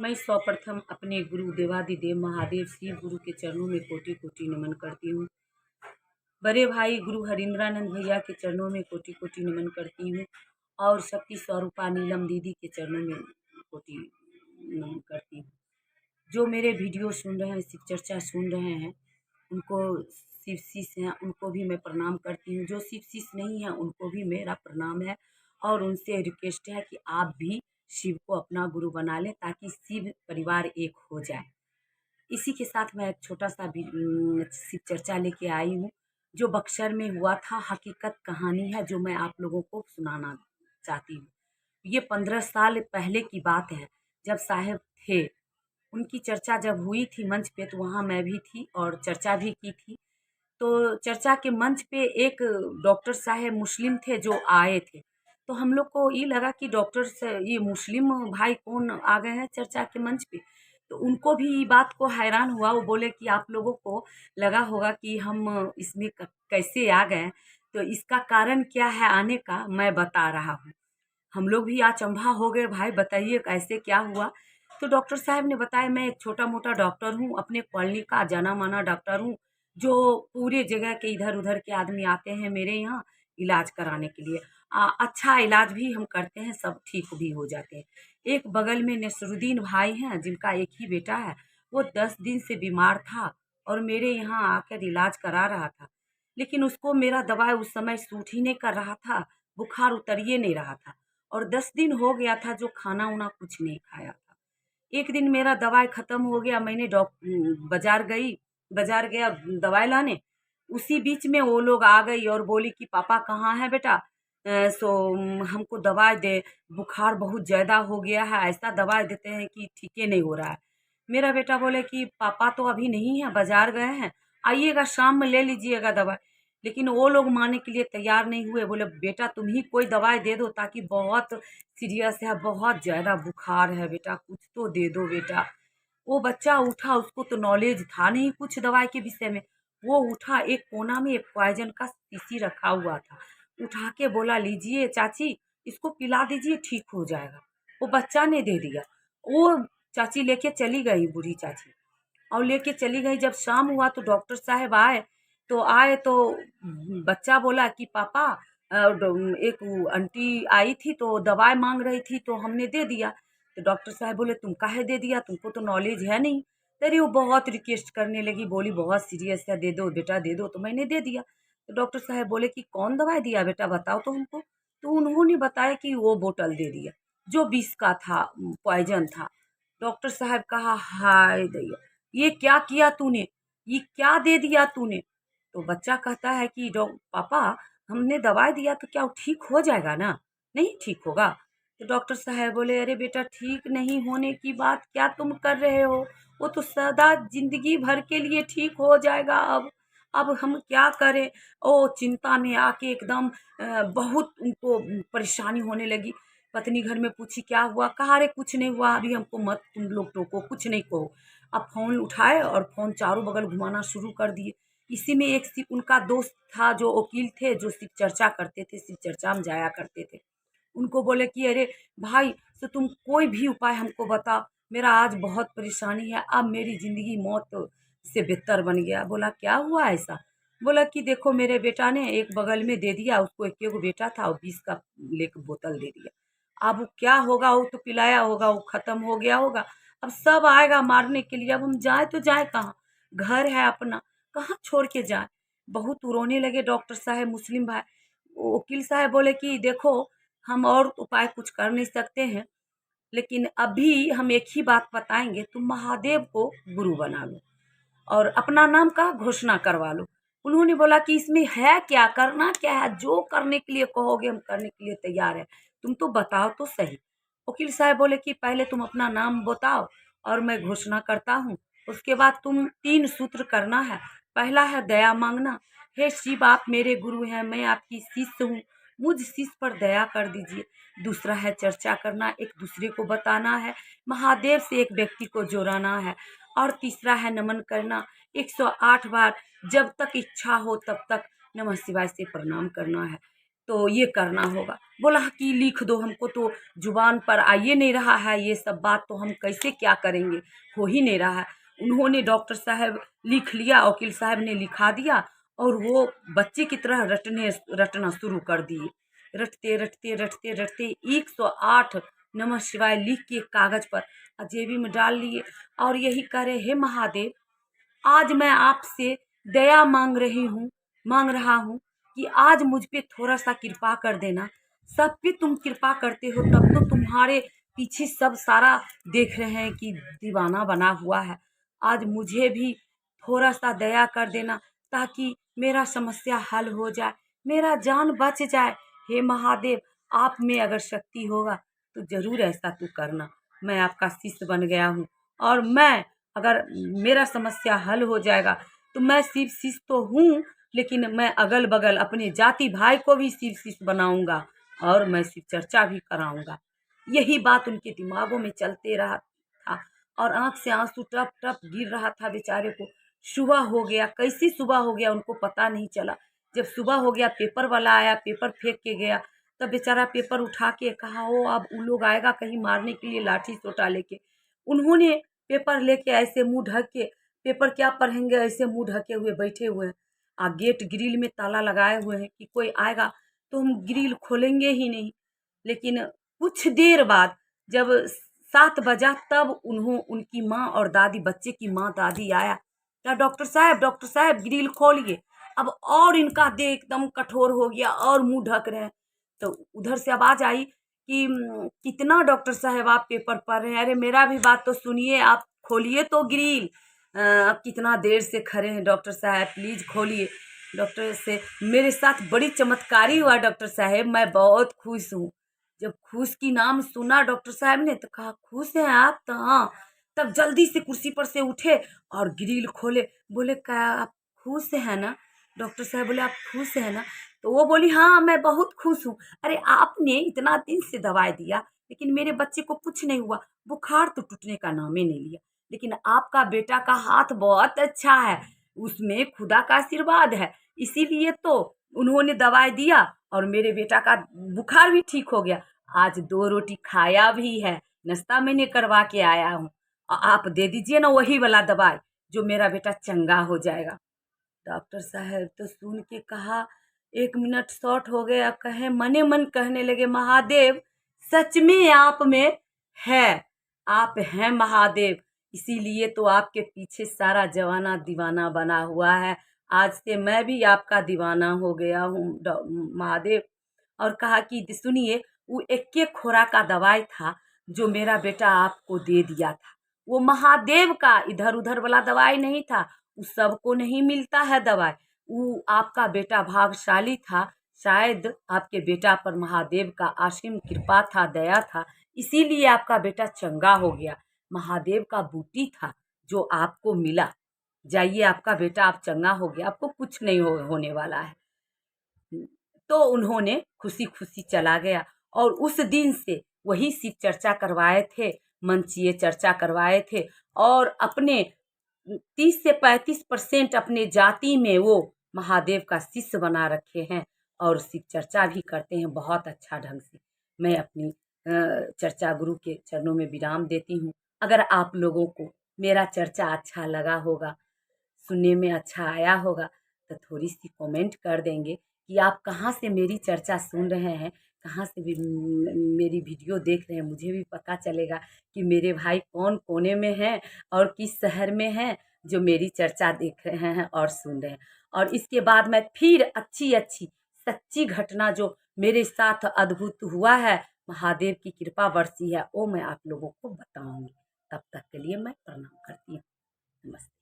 मैं सर्वप्रथम अपने गुरु देवादिदेव महादेव शिव गुरु के चरणों में कोटि कोटि नमन करती हूँ। बड़े भाई गुरु हरिंद्रानंद भैया के चरणों में कोटि कोटि नमन करती हूँ और शक्ति स्वरूपा नीलम दीदी के चरणों में कोटि नमन करती हूँ। जो मेरे वीडियो सुन रहे हैं, शिव चर्चा सुन रहे हैं, उनको शिव शिष्य हैं, उनको भी मैं प्रणाम करती हूँ। जो शिव शिष्य नहीं हैं उनको भी मेरा प्रणाम है और उनसे रिक्वेस्ट है कि आप भी शिव को अपना गुरु बना लें ताकि शिव परिवार एक हो जाए। इसी के साथ मैं एक छोटा सा भी शिव चर्चा लेके आई हूँ जो बक्सर में हुआ था। हकीकत कहानी है जो मैं आप लोगों को सुनाना चाहती हूँ। ये 15 साल पहले की बात है जब साहब थे। उनकी चर्चा जब हुई थी मंच पे तो वहाँ मैं भी थी और चर्चा भी की थी। तो चर्चा के मंच पे एक डॉक्टर साहब मुस्लिम थे जो आए थे। तो हम लोग को ये लगा कि डॉक्टर से ये मुस्लिम भाई कौन आ गए हैं चर्चा के मंच पे। तो उनको भी बात को हैरान हुआ। वो बोले कि आप लोगों को लगा होगा कि हम इसमें कैसे आ गए, तो इसका कारण क्या है आने का मैं बता रहा हूँ। हम लोग भी अचंभा हो गए, भाई बताइए कैसे क्या हुआ। तो डॉक्टर साहब ने बताया मैं एक छोटा मोटा डॉक्टर हूँ, अपने कॉलोनी का जाना माना डॉक्टर हूँ जो पूरे जगह के इधर उधर के आदमी आते हैं मेरे यहाँ इलाज कराने के लिए। अच्छा इलाज भी हम करते हैं, सब ठीक भी हो जाते हैं। एक बगल में नसरुद्दीन भाई हैं जिनका एक ही बेटा है। वो 10 दिन से बीमार था और मेरे यहाँ आकर इलाज करा रहा था, लेकिन उसको मेरा दवाई उस समय सूट ही नहीं कर रहा था, बुखार उतरिए नहीं रहा था और 10 दिन हो गया था जो खाना उना कुछ नहीं खाया था। एक दिन मेरा दवाई ख़त्म हो गया, मैंने बाज़ार गया दवाई लाने। उसी बीच में वो लोग आ गई और बोली कि पापा कहाँ है बेटा। हमको दवाई दे, बुखार बहुत ज़्यादा हो गया है, ऐसा दवाई देते हैं कि ठीक ही नहीं हो रहा है। मेरा बेटा बोले कि पापा तो अभी नहीं है, बाज़ार गए हैं, आइएगा शाम में ले लीजिएगा दवाई। लेकिन वो लोग मानने के लिए तैयार नहीं हुए। बोले बेटा तुम ही कोई दवाई दे दो, ताकि बहुत सीरियस है, बहुत ज़्यादा बुखार है बेटा, कुछ तो दे दो बेटा। वो बच्चा उठा, उसको तो नॉलेज था नहीं कुछ दवाई के विषय में। वो उठा, एक कोना में एक पॉइजन का शीशी रखा हुआ था, उठा के बोला लीजिए चाची, इसको पिला दीजिए ठीक हो जाएगा। वो बच्चा ने दे दिया। वो चाची लेके चली गई, बूढ़ी चाची, और लेके चली गई। जब शाम हुआ तो डॉक्टर साहब आए। तो बच्चा बोला कि पापा एक आंटी आई थी तो दवाई मांग रही थी तो हमने दे दिया। तो डॉक्टर साहब बोले तुम काहे दे दिया, तुमको तो नॉलेज है नहीं। तेरी वो बहुत रिक्वेस्ट करने लगी, बोली बहुत सीरियस है, दे दो बेटा दे दो, तो मैंने दे दिया। तो डॉक्टर साहब बोले कि कौन दवाई दिया बेटा बताओ तो हमको। तो उन्होंने बताया कि वो बोतल दे दिया जो विष का था, पॉइजन था। डॉक्टर साहब कहा हाय दैया, ये क्या किया तूने, ये क्या दे दिया तूने। तो बच्चा कहता है कि डॉ पापा हमने दवाई दिया तो क्या वो ठीक हो जाएगा ना, नहीं ठीक होगा। तो डॉक्टर साहब बोले अरे बेटा ठीक नहीं होने की बात क्या तुम कर रहे हो, वो तो सदा जिंदगी भर के लिए ठीक हो जाएगा। अब हम क्या करें। ओ चिंता में आके एकदम बहुत उनको परेशानी होने लगी। पत्नी घर में पूछी क्या हुआ, कहा अरे कुछ नहीं हुआ, अभी हमको मत तुम लोग टोको, कुछ नहीं कहो। अब फ़ोन उठाए और फ़ोन चारों बगल घुमाना शुरू कर दिए। इसी में एक शिव उनका दोस्त था जो वकील थे, जो शिव चर्चा करते थे, शिव चर्चा में जाया करते थे। उनको बोले कि अरे भाई तो तुम कोई भी उपाय हमको बताओ, मेरा आज बहुत परेशानी है, अब मेरी ज़िंदगी मौत से बेहतर बन गया। बोला क्या हुआ ऐसा। बोला कि देखो मेरे बेटा ने एक बगल में दे दिया, उसको एक एगो बेटा था और 20 का लेके बोतल दे दिया। अब वो क्या होगा, वो तो पिलाया होगा, वो ख़त्म हो गया होगा। अब सब आएगा मारने के लिए, अब हम जाएँ तो जाएँ कहाँ? घर है अपना, कहाँ छोड़ के जाएँ? बहुत रोने लगे डॉक्टर साहब मुस्लिम भाई। वकील साहब बोले कि देखो हम और उपाय कुछ कर नहीं सकते हैं, लेकिन अभी हम एक ही बात बताएँगे, तुम महादेव को गुरु बना लो और अपना नाम का घोषणा करवा लो। उन्होंने बोला कि इसमें है क्या, करना क्या है, जो करने के लिए कहोगे हम करने के लिए तैयार है, तुम तो बताओ तो सही। वकील साहब बोले कि पहले तुम अपना नाम बताओ और मैं घोषणा करता हूँ। उसके बाद तुम 3 सूत्र करना है। पहला है दया मांगना, हे शिव आप मेरे गुरु हैं, मैं आपकी शिष्य हूँ, मुझ शिष्य पर दया कर दीजिए। दूसरा है चर्चा करना, एक दूसरे को बताना है, महादेव से एक व्यक्ति को जोड़ना है। और तीसरा है नमन करना, 108 बार जब तक इच्छा हो तब तक नमः शिवाय से प्रणाम करना है। तो ये करना होगा। बोला कि लिख दो, हमको तो जुबान पर आ ही नहीं रहा है ये सब बात, तो हम कैसे क्या करेंगे, हो ही नहीं रहा है। उन्होंने डॉक्टर साहब लिख लिया, वकील साहब ने लिखा दिया और वो बच्चे की तरह रटना शुरू कर दिए। रटते रटते रटते रटते 108 नमः शिवाय लिख के कागज पर जेबी में डाल लिए और यही कह रहे, हे महादेव, आज मैं आपसे दया मांग रहा हूँ कि आज मुझ पे थोड़ा सा कृपा कर देना। सब पे तुम कृपा करते हो, तब तो तुम्हारे पीछे सब सारा देख रहे हैं कि दीवाना बना हुआ है। आज मुझे भी थोड़ा सा दया कर देना ताकि मेरा समस्या हल हो जाए, मेरा जान बच जाए। हे महादेव, आप में अगर शक्ति होगा तो जरूर ऐसा तू करना। मैं आपका शिष्य बन गया हूँ और मैं अगर मेरा समस्या हल हो जाएगा तो मैं शिव शिष्य तो हूँ, लेकिन मैं अगल बगल अपने जाति भाई को भी शिव शिष्य बनाऊंगा और मैं शिव चर्चा भी कराऊंगा। यही बात उनके दिमागों में चलते रहा था और आंख से आंसू टप टप गिर रहा था बेचारे को। सुबह हो गया, कैसी सुबह हो गया उनको पता नहीं चला। जब सुबह हो गया, पेपर वाला आया, पेपर फेंक के गया, तब बेचारा पेपर उठा के कहा, ओ अब उन लोग आएगा कहीं मारने के लिए लाठी सोटा लेके। उन्होंने पेपर लेके ऐसे मुंह ढक के, पेपर क्या पढ़ेंगे, ऐसे मुंह ढके हुए बैठे हुए हैं। गेट ग्रिल में ताला लगाए हुए हैं कि कोई आएगा तो हम ग्रिल खोलेंगे ही नहीं। लेकिन कुछ देर बाद जब 7 बजा तब उनकी माँ और दादी, बच्चे की माँ दादी आया, क्या डॉक्टर साहब ग्रिल खोलिए। अब और इनका देह एकदम कठोर हो गया और मुंह ढक रहे हैं। तो उधर से आवाज आई कि कितना डॉक्टर साहब आप पेपर पढ़ रहे हैं, अरे मेरा भी बात तो सुनिए, आप खोलिए तो ग्रिल। आप कितना देर से खड़े हैं डॉक्टर साहब, प्लीज खोलिए। डॉक्टर से मेरे साथ बड़ी चमत्कारी हुआ डॉक्टर साहब, मैं बहुत खुश हूँ। जब खुश की नाम सुना डॉक्टर साहब ने तो कहा, खुश हैं आप? तो हाँ। तब जल्दी से कुर्सी पर से उठे और ग्रिल खोले। बोले, क्या आप खुश हैं ना? डॉक्टर साहब बोले, आप खुश हैं ना? तो वो बोली, हाँ मैं बहुत खुश हूँ। अरे आपने इतना दिन से दवाई दिया लेकिन मेरे बच्चे को कुछ नहीं हुआ, बुखार तो टूटने का नाम ही नहीं लिया। लेकिन आपका बेटा का हाथ बहुत अच्छा है, उसमें खुदा का आशीर्वाद है, इसीलिए तो उन्होंने दवाई दिया और मेरे बेटा का बुखार भी ठीक हो गया। आज 2 रोटी खाया भी है, नाश्ता मैंने करवा के आया हूँ। आप दे दीजिए ना वही वाला दवाई, जो मेरा बेटा चंगा हो जाएगा। डॉक्टर साहब तो सुन के कहा, 1 मिनट शॉर्ट हो गया, कहे मने मन कहने लगे, महादेव सच में आप में है, आप हैं महादेव, इसीलिए तो आपके पीछे सारा जवाना दीवाना बना हुआ है। आज से मैं भी आपका दीवाना हो गया हूँ महादेव। और कहा कि सुनिए, वो एक खोरा का दवाई था जो मेरा बेटा आपको दे दिया था, वो महादेव का इधर उधर वाला दवाई नहीं था, उस सबको नहीं मिलता है दवाई। वो आपका बेटा भाग्यशाली था, शायद आपके बेटा पर महादेव का असीम कृपा था, दया था, इसीलिए आपका बेटा चंगा हो गया। महादेव का बूटी था जो आपको मिला। जाइए, आपका बेटा आप चंगा हो गया, आपको कुछ नहीं होने वाला है। तो उन्होंने खुशी खुशी चला गया और उस दिन से वही शिव चर्चा करवाए थे, मंचीय चर्चा करवाए थे और अपने 30 से 35% अपने जाति में वो महादेव का शिष्य बना रखे हैं और शिव चर्चा भी करते हैं बहुत अच्छा ढंग से। मैं अपनी चर्चा गुरु के चरणों में विराम देती हूँ। अगर आप लोगों को मेरा चर्चा अच्छा लगा होगा, सुनने में अच्छा आया होगा, तो थोड़ी सी कमेंट कर देंगे कि आप कहाँ से मेरी चर्चा सुन रहे हैं, कहाँ से भी मेरी वीडियो देख रहे हैं, मुझे भी पता चलेगा कि मेरे भाई कौन कोने में हैं और किस शहर में हैं जो मेरी चर्चा देख रहे हैं और सुन रहे हैं। और इसके बाद मैं फिर अच्छी अच्छी सच्ची घटना जो मेरे साथ अद्भुत हुआ है, महादेव की कृपा बरसी है, वो मैं आप लोगों को बताऊंगी। तब तक के लिए मैं प्रणाम करती हूँ। नमस्ते।